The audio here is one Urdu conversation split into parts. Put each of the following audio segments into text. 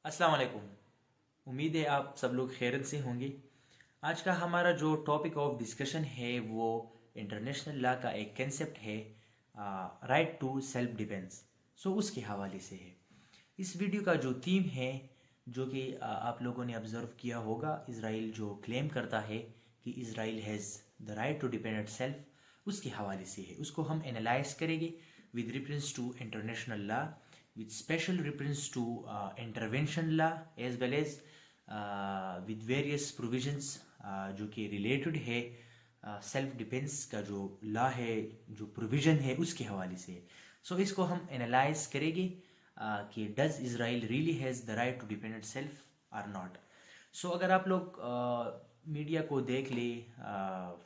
السلام علیکم۔ امید ہے آپ سب لوگ خیرت سے ہوں گے۔ آج کا ہمارا جو ٹاپک آف ڈسکشن ہے وہ انٹرنیشنل لا کا ایک کنسیپٹ ہے، رائٹ ٹو سیلف ڈیفینس۔ اس کے حوالے سے ہے۔ اس ویڈیو کا جو تھیم ہے، جو کہ آپ لوگوں نے آبزرو کیا ہوگا، اسرائیل جو کلیم کرتا ہے کہ Israel has the right to defend itself, اس کے حوالے سے ہے۔ اس کو ہم انالائز کریں گے with reference to international law, with special reference to intervention law as well as with various provisions جو کہ ریلیٹڈ ہے سیلف ڈیفینس کا جو لا ہے، جو پروویژن ہے، اس کے حوالے سے۔ اس کو ہم انالائز کریں گے کہ does Israel really has the right to defend itself اور ناٹ۔ اگر آپ لوگ میڈیا کو دیکھ لیں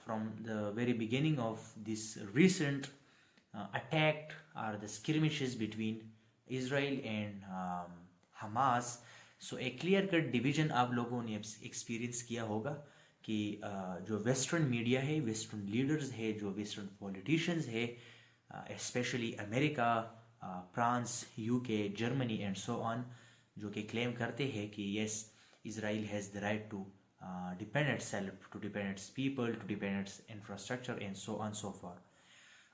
from the very beginning of this recent attack اور the skirmishes between Israel and Hamas, ایک کلیئر کٹ ڈویژن آپ لوگوں نے ایکسپیرئنس کیا ہوگا کہ جو ویسٹرن میڈیا ہے، ویسٹرن لیڈرز ہے، جو ویسٹرن پولیٹیشنز ہے، especially America, France, U K, Germany and so آن، جو کہ کلیم کرتے ہیں کہ yes Israel has the right to defend itself, to defend its people, to defend its infrastructure and so on so far.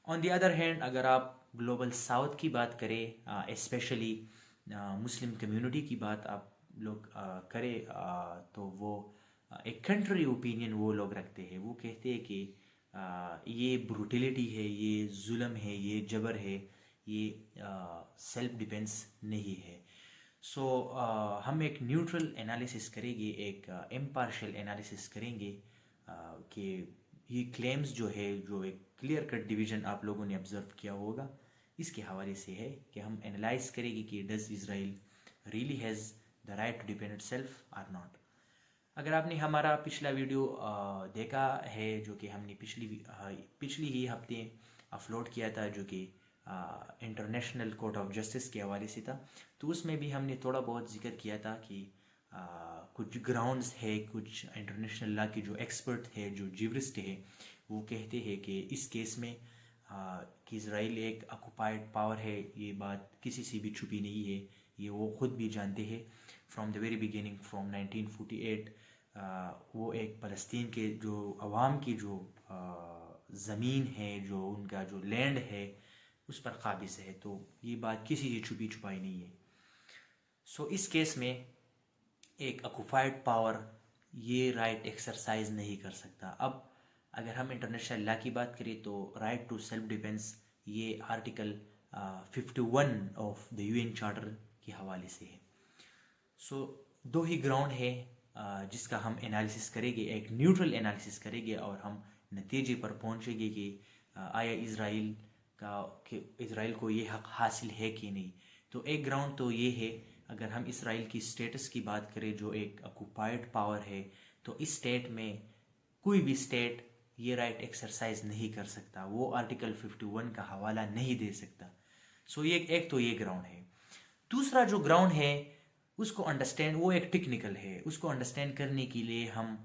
On the other hand, اگر آپ گلوبل ساؤتھ کی بات کریں، اسپیشلی مسلم کمیونٹی کی بات آپ لوگ کریں، تو وہ ایک کنٹری اوپینین وہ لوگ رکھتے ہیں۔ وہ کہتے ہیں کہ یہ بروٹیلیٹی ہے، یہ ظلم ہے، یہ جبر ہے، یہ سیلف ڈیفینس نہیں ہے۔ ہم ایک نیوٹرل انالیسس کریں گے، ایک امپارشل انالیسس کریں گے کہ یہ کلیمز جو ہے، جو ایک کلیئر کٹ ڈویژن آپ لوگوں نے آبزرو کیا ہوگا، اس کے حوالے سے ہے کہ ہم انالائز کریں گے کہ does Israel really has the right to defend itself اور ناٹ۔ اگر آپ نے ہمارا پچھلا ویڈیو دیکھا ہے، جو کہ ہم نے پچھلی ہی ہفتے اپلوڈ کیا تھا، جو کہ انٹرنیشنل کورٹ آف جسٹس کے حوالے سے تھا، تو اس میں بھی ہم نے تھوڑا بہت ذکر کیا تھا کہ کچھ گراؤنڈز ہے، کچھ انٹرنیشنل لا کے جو ایکسپرٹ ہے، جو جیورسٹ ہے، وہ کہتے ہیں کہ اس کیس میں کہ اسرائیل ایک آکوپائڈ پاور ہے، یہ بات کسی سے بھی چھپی نہیں ہے، یہ وہ خود بھی جانتے ہیں۔ From the very beginning, from 1948، وہ ایک فلسطین کے جو عوام کی جو زمین ہے، جو ان کا جو لینڈ ہے، اس پر قابض ہے، تو یہ بات کسی سے چھپی چھپائی نہیں ہے۔ اس کیس میں ایک آکوپائڈ پاور یہ رائٹ ایکسرسائز نہیں کر سکتا۔ اب اگر ہم انٹرنیشنل لا کی بات کریں تو رائٹ ٹو سیلف ڈیفینس یہ article 51 of the UN charter کے حوالے سے ہے۔ دو ہی گراؤنڈ ہے جس کا ہم انالیسس کریں گے، ایک نیوٹرل انالیسس کریں گے، اور ہم نتیجے پر پہنچیں گے کہ آیا اسرائیل کو یہ حق حاصل ہے کہ نہیں۔ تو ایک گراؤنڈ تو یہ ہے، اگر ہم اسرائیل کی اسٹیٹس کی بات کریں جو ایک آکوپائڈ پاور ہے، تو اس اسٹیٹ میں کوئی بھی اسٹیٹ یہ رائٹ ایکسرسائز نہیں کر سکتا، وہ آرٹیکل 51 کا حوالہ نہیں دے سکتا۔ ایک تو یہ گراؤنڈ ہے۔ دوسرا جو گراؤنڈ ہے اس کو انڈرسٹینڈ، وہ ایک ٹیکنیکل ہے، اس کو انڈرسٹینڈ کرنے کے لیے ہم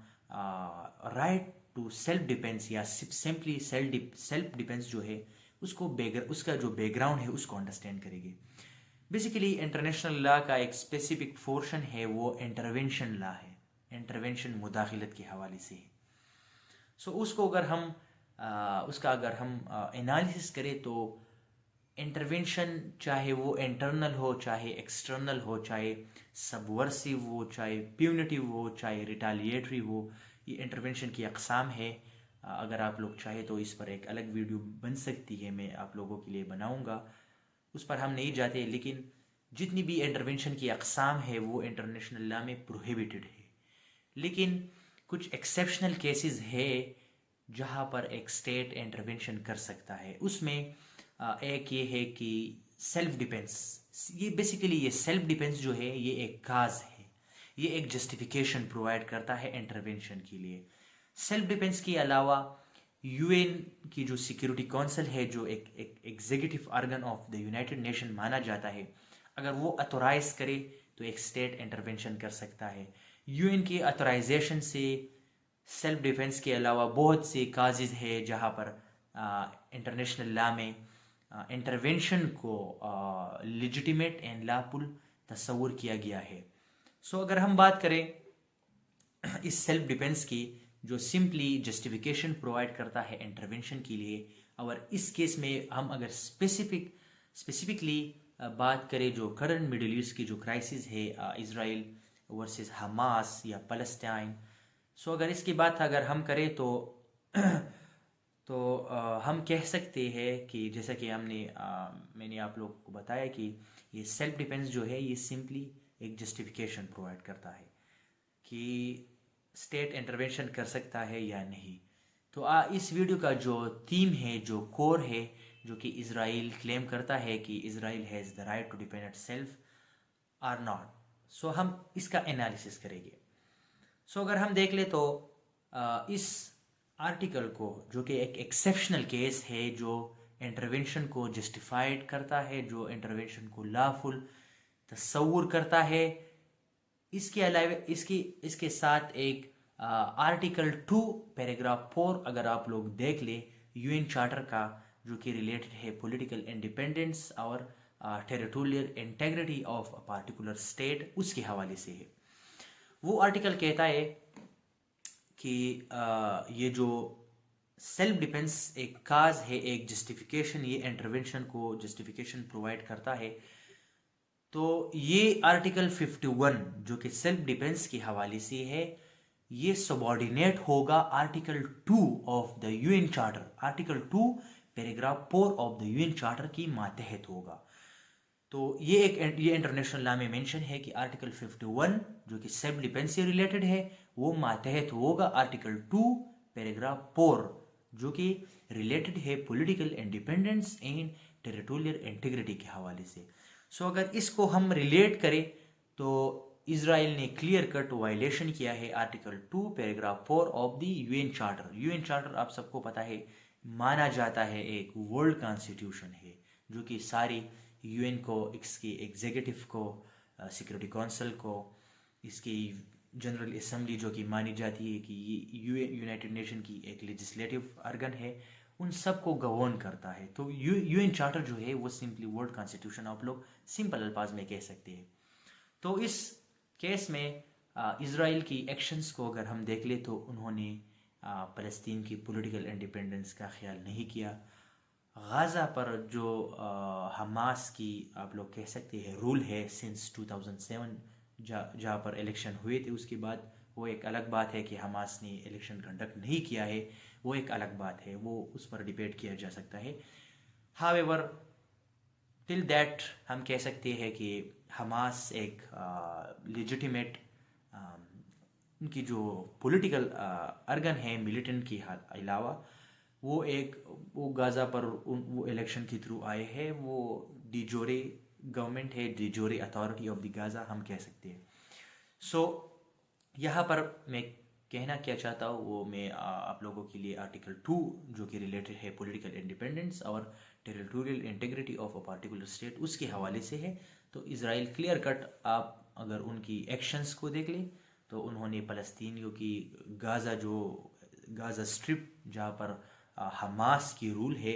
رائٹ ٹو سیلف ڈیفینس یا سمپلی سیلف ڈیفینس جو ہے اس کا جو بیک گراؤنڈ ہے اس کو انڈرسٹینڈ کریں گے۔ بیسیکلی انٹرنیشنل لا کا ایک اسپیسیفک پورشن ہے، وہ انٹرونشن لا ہے، انٹرونشن مداخلت کے حوالے سے ہے۔ اس کا اگر ہم انالیسس کریں تو انٹرونشن چاہے وہ انٹرنل ہو، چاہے ایکسٹرنل ہو، چاہے سبورسیو ہو، چاہے پیونیٹیو ہو، چاہے ریٹالیٹری ہو، یہ انٹرونشن کی اقسام ہے۔ اگر آپ لوگ چاہے تو اس پر ایک الگ ویڈیو بن سکتی ہے، میں آپ لوگوں کے لیے بناؤں گا، اس پر ہم نہیں جاتے، لیکن جتنی بھی انٹرونشن کی اقسام ہے وہ انٹرنیشنل لا میں پروہیبٹڈ ہے۔ لیکن کچھ ایکسیپشنل کیسز ہے جہاں پر ایک اسٹیٹ انٹرونشن کر سکتا ہے۔ اس میں ایک یہ ہے کہ سیلف ڈیفینس، یہ بیسیکلی یہ سیلف ڈیفینس جو ہے یہ ایک کاز ہے، یہ ایک جسٹیفیکیشن پرووائڈ کرتا ہے انٹرونشن کے لیے۔ سیلف ڈیفینس کے علاوہ UN کی جو سیکیورٹی کونسل ہے، جو ایک executive organ of the United nation مانا جاتا ہے، اگر وہ اتھورائز کرے تو ایک اسٹیٹ انٹرونشن کر سکتا ہے۔ UN کی اتھورائزیشن سے سیلف ڈیفینس کے علاوہ بہت سے کازز ہے جہاں پر انٹرنیشنل لا میں انٹرونشن کو لیجیٹیمیٹ اینڈ لافل تصور کیا گیا ہے۔ سو اگر ہم بات کریں اس سیلف ڈیفینس کی جو سمپلی جسٹیفیکیشن پرووائڈ کرتا ہے انٹرونشن کے لیے، اور اس کیس میں ہم اگر اسپیسیفکلی بات کریں جو کرنٹ مڈل ایسٹ کی جو کرائسس ہے اسرائیل ورسز حماس یا پلسٹائن، سو اگر اس کی بات اگر ہم کریں تو ہم کہہ سکتے ہیں کہ جیسا کہ میں نے آپ لوگوں کو بتایا کہ یہ سیلف ڈیفینس جو ہے یہ سمپلی ایک جسٹیفیکیشن پرووائڈ کرتا ہے کہ اسٹیٹ انٹرونشن کر سکتا ہے یا نہیں. تو اس ویڈیو کا جو تھیم ہے، جو کور ہے، جو کہ اسرائیل کلیم کرتا ہے کہ Israel has the right to defend itself or not, so ہم اس کا انالیسس کریں گے. سو اگر ہم دیکھ لیں تو اس آرٹیکل کو جو کہ ایک ایکسیپشنل کیس ہے جو انٹرونشن کو جسٹیفائڈ کرتا ہے، جو انٹرونشن کو لافل تصور کرتا ہے، اس کے علاوہ اس کے ساتھ ایک آرٹیکل 2 پیراگراف 4 اگر آپ لوگ دیکھ لیں یو این چارٹر کا، جو کہ ریلیٹڈ ہے پولیٹیکل انڈیپینڈنس اور territorial integrity of a particular state, اس کے حوالے سے ہے. وہ آرٹیکل کہتا ہے کہ یہ جو سیلف ڈیفینس ایک کاز ہے، ایک جسٹیفیکیشن، یہ انٹرونشن کو جسٹیفیکیشن پرووائڈ کرتا ہے. تو یہ آرٹیکل 51 جو کہ سیلف ڈیفینس کے حوالے سے ہے، یہ سبارڈینیٹ ہوگا article 2 of the U N charter, article 2 paragraph 4 of the U N charter کی ماتحت ہوگا. تو یہ انٹرنیشنل لا میں مینشن ہے کہ آرٹیکل 51 جو کہ سیلف ڈیفینس سے ریلیٹڈ ہے وہ ماتحت ہوگا آرٹیکل 2 پیراگراف 4 جو کہ ریلیٹڈ ہے political independence and territorial integrity کے حوالے سے. سو اگر اس کو ہم ریلیٹ کریں تو اسرائیل نے کلیئر کٹ وائلیشن کیا ہے article 2 paragraph 4 of the U N charter. U N charter آپ سب کو پتہ ہے مانا جاتا ہے ایک ورلڈ کانسٹیٹیوشن ہے جو کہ ساری یو این کو، اس کی ایگزیکٹو کو، سیکورٹی کونسل کو، اس کی جنرل اسمبلی جو کہ مانی جاتی ہے کہ یہ یونائٹڈ نیشن کی ایک لیجسلیٹو ارگن ہے، ان سب کو گورن کرتا ہے. تو یو این چارٹر جو ہے وہ سمپلی ورلڈ کانسٹیٹیوشن آپ لوگ سمپل الفاظ میں کہہ سکتے ہیں. تو اس کیس میں اسرائیل کی ایکشنز کو اگر ہم دیکھ لیں تو انہوں نے فلسطین کی پولیٹیکل انڈیپینڈنس کا خیال نہیں کیا. غازہ پر جو حماس کی آپ لوگ کہہ سکتے ہیں رول ہے سنس 2007 جہاں پر الیکشن ہوئے تھے، اس کے بعد وہ ایک الگ بات ہے کہ حماس نے الیکشن کنڈکٹ نہیں کیا ہے، وہ ایک الگ بات ہے، وہ اس پر ڈیبیٹ کیا جا سکتا ہے. ہاویور ٹل دیٹ ہم کہہ سکتے ہیں کہ حماس ایک لیجیٹیمیٹ ان کی جو پولیٹیکل ارگن ہے ملیٹنٹ کے علاوہ، وہ غازہ پر وہ الیکشن کے تھرو آئے ہیں، وہ ڈی جورے گورنمنٹ ہے، de jure authority of the Gaza ہم کہہ سکتے ہیں. سو یہاں پر میں کہنا کیا چاہتا ہوں وہ میں آپ لوگوں کے لیے آرٹیکل 2 جو کہ ریلیٹڈ ہے پولیٹیکل انڈیپینڈنس اور territorial integrity of a particular state, اس کے حوالے سے ہے. تو اسرائیل کلیئر کٹ آپ اگر ان کی ایکشنز کو دیکھ لیں تو انہوں نے فلسطینیوں کی غازہ اسٹرپ جہاں پر حماس کی رول ہے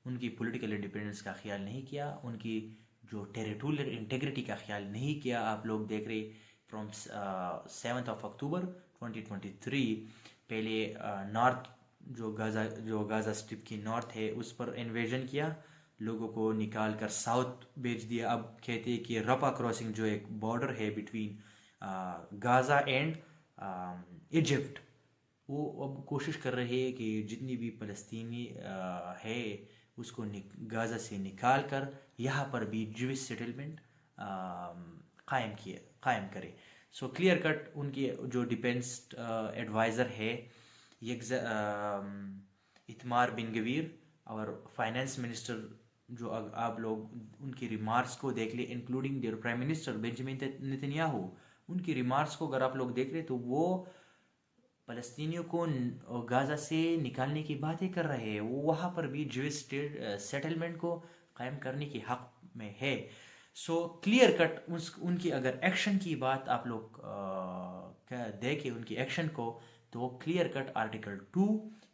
ان کی پولیٹیکل انڈیپینڈنس کا خیال نہیں کیا، ان کی جو ٹیریٹوریل انٹیگریٹی کا خیال نہیں کیا. آپ لوگ دیکھ رہے فرام 7 اکتوبر 2023 پہلے نارتھ جو غازہ اسٹرپ کی نارتھ ہے اس پر انویژن کیا، لوگوں کو نکال کر ساؤتھ بھیج دیا. اب کہتے ہیں کہ رفا کراسنگ جو ایک بارڈر ہے بٹوین غازہ اینڈ ایجپٹ، وہ اب کوشش کر رہے ہیں کہ جتنی بھی فلسطینی ہے اس کو غازہ سے نکال کر یہاں پر بھی جوش سیٹلمنٹ قائم کرے. سو کلیئر کٹ ان کی جو ڈیفینس ایڈوائزر ہے اتمار بن گویر اور فائنانس منسٹر، جو آپ لوگ ان کی ریمارکس کو دیکھ لیں including their prime minister Benjamin Netanyahu, ان کی ریمارکس کو اگر آپ لوگ دیکھ لیں تو وہ فلسطینیوں کو غازہ سے نکالنے کی باتیں کر رہے ہیں، وہ وہاں پر بھی جوش سیٹلمنٹ کو قائم کرنے کے حق میں ہے. سو کلیئر کٹ ان کی اگر ایکشن کی بات آپ لوگ دیکھیں ان کی ایکشن کو تو clear cut article 2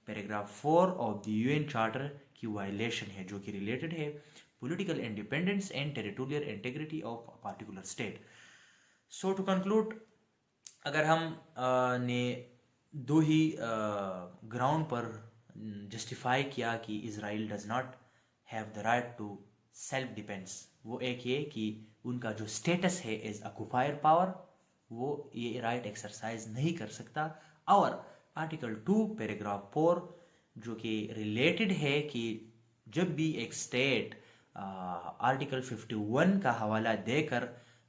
paragraph 4 of the U N charter کی وائلیشن ہے جو کہ ریلیٹڈ ہے political independence and territorial integrity of particular state. So to conclude, اگر ہم نے دو ہی گراؤنڈ پر جسٹیفائی کیا کہ Israel does not have the right to self defence, وہ ایک یہ کہ ان کا جو اسٹیٹس ہے ایز آکوپائر پاور، وہ یہ رائٹ ایکسرسائز نہیں کر سکتا. اور آرٹیکل 2 پیراگراف 4 جو کہ ریلیٹڈ ہے کہ جب بھی ایک اسٹیٹ آرٹیکل 51 کا حوالہ دے کر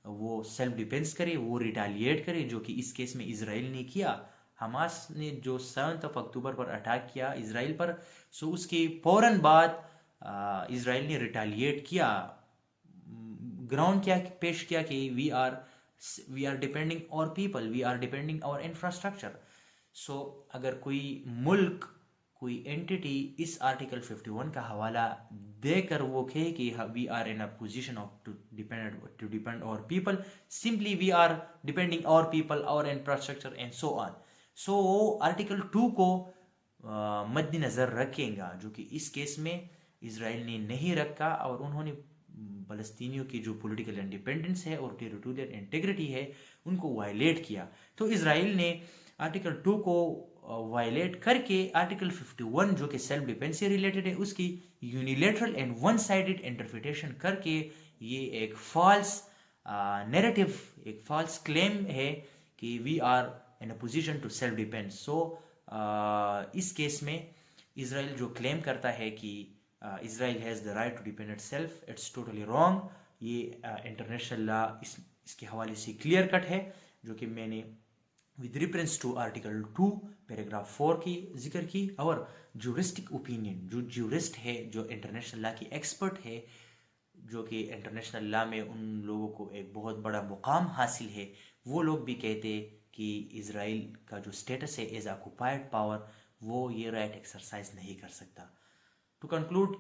وہ سیلف ڈیفینس کرے، وہ ریٹالیٹ کرے، جو کہ اس کیس میں اسرائیل نے کیا. حماس نے جو 7 اکتوبر پر اٹیک کیا اسرائیل پر، سو اس کے فوراً بعد اسرائیل نے ریٹالیٹ کیا. گراؤنڈ کیا پیش کیا کہ we are defending our people, we are defending اور انفراسٹرکچر. سو اگر کوئی ملک، کوئی اینٹی اس آرٹیکل 51 کا حوالہ دے کر وہ کہے کہ we are in a position of to defend our people, simply we are defending our people اور infrastructure and so on. So وہ آرٹیکل 2 کو مد نظر رکھیں گا، جو کہ اس کیس میں اسرائیل نے نہیں رکھا، اور انہوں نے فلسطینیوں کی جو پولیٹیکل انڈیپینڈنس ہے اور ٹیریٹوریل انٹیگریٹی ہے ان کو وائلیٹ کیا. تو اسرائیل نے آرٹیکل 2 کو وائلیٹ کر کے آرٹیکل 51 جو کہ سیلف ڈیفینس سے ریلیٹڈ ہے اس کی unilateral and one sided interpretation کر کے یہ ایک فالس نیریٹو، ایک فالس کلیم ہے کہ we are in a position to self defence. So اس کیس میں اسرائیل جو کلیم کرتا ہے کہ Israel has the right to defend itself, it's totally wrong. یہ انٹرنیشنل لا اس کے حوالے سے کلیئر کٹ ہے، جو کہ میں نے with reference to article 2 paragraph 4 کی ذکر کی. اور جورسٹک اوپینین، جو جورسٹ ہے، جو انٹرنیشنل لا کی ایکسپرٹ ہے، جو کہ انٹرنیشنل لا میں ان لوگوں کو ایک بہت بڑا مقام حاصل ہے، وہ لوگ بھی کہتے کہ اسرائیل کا جو اسٹیٹس ہے ایز آکوپائڈ پاور، وہ یہ رائٹ ایکسرسائز نہیں کر سکتا. ٹو کنکلوڈ،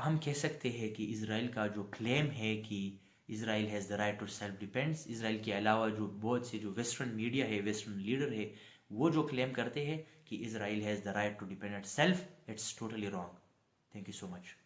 ہم کہہ سکتے ہیں کہ اسرائیل کا جو کلیم ہے کہ Israel has the right to self defence, Israel کے علاوہ جو بہت سے جو ویسٹرن میڈیا ہے، ویسٹرن لیڈر ہے، وہ جو کلیم کرتے ہیں کہ Israel has the right to defend itself, it's totally wrong. Thank you so much.